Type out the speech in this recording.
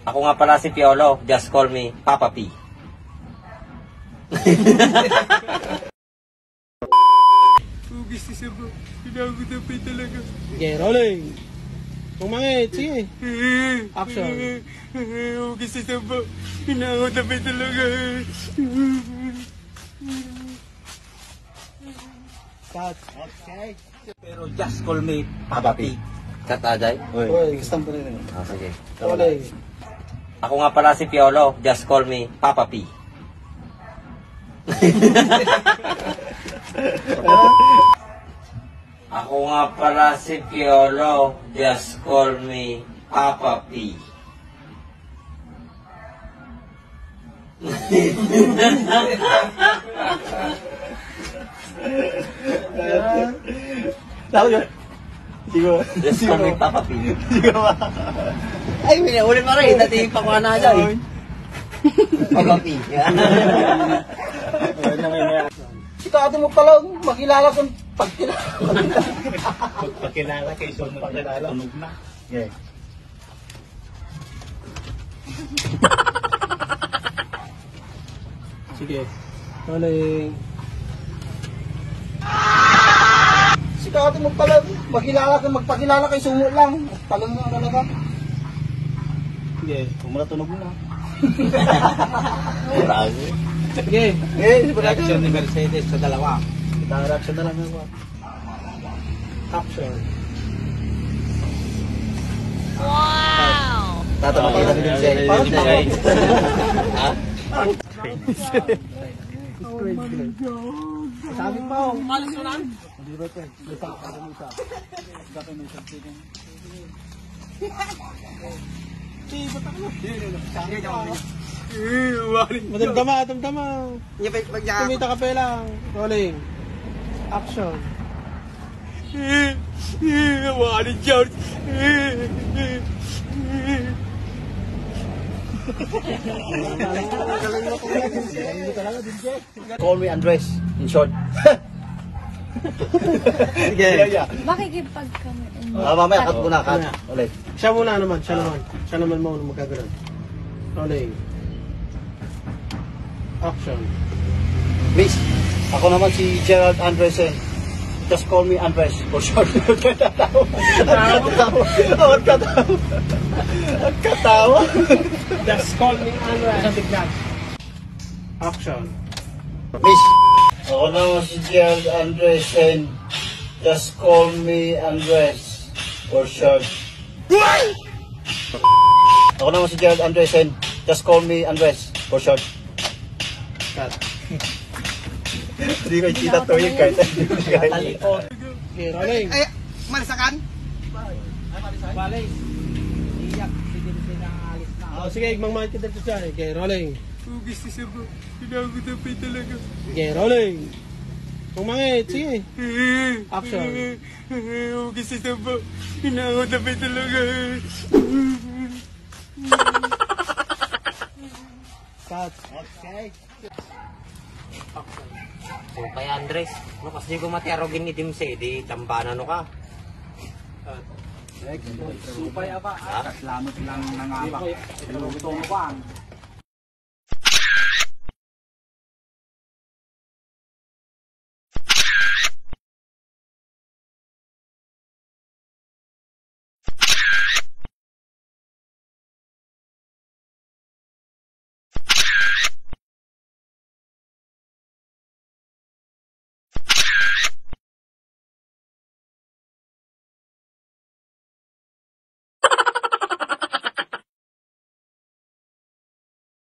Ako nga pala si Piolo. Just call me Papa P. Ugis si Sabo. Pinagod na pa talaga. Okay, rolling. Pumangit, sige. Action. Ugis si Sabo. Pinagod na pa talaga. Cut. Okay. Pero just call me Papa P. Cut, Ajay? Uy, kastam pa rin. Sige. Rolling. Ako nga pala si Piolo. Just call me Papa P. Ako nga pala si Piolo. Just call me Papa P. Tahu yun? Sigo. Just call me Papa P. Sigo ba? Ay, ulit pa rin. Dati pa ko na dyan. Papa P. Ito mo pala makilala kung pagkilala. Pagkilala kay Son. Pagkilala. Tunog na. Okay. Sige. Rolling. Sikati mo pala makilala kung magpakilala kay Sumo lang. Talang na talaga. Sige. Kung tunog na. Sige. Reaction ni Mercedes sa dalawa. Reaction na lang ako. Action. Tatanong kita din siya. Ha? Sabi pa ako. Malis mo lang? Hindi ba ito? Isa. Dapat may isang chicken. Madamdama. Kumita ka pa lang. Rolling. Action. Wali George. Call me Andres, in short. Sige. Makikipag kami. Mamaya, cut muna, cut. Ulit. Siya naman. Siya naman muna magkagalan. Rolling. Action. Miss, ako naman si Gerald Andresen. Just call me Andres, for short. Katawa. Just call me Andres. Action. Miss, ako naman si Gerald Andresen. Just call me Andres, for short. Ako naman si Gerald Andresen. Just call me Andres, for short. Cut. Hindi ko kita to yung kahit. Okay, rolling. Ay, marisakan? Balik. Iyak. Sige, magmahal kita dyan. Okay, rolling. Ugis si Sabo. Pinagod na pa talaga. Okay, rolling. Pumangit, sige. Action. Ugis si Sabo. Pinagod na pa talaga. Cut. Okay. So, kay Andres, no, kasi ko matiarogin ni Dimse, di tambanan no ka. Supay apa? Ha? Salamat lang nangapa. Pero gusto mo ba?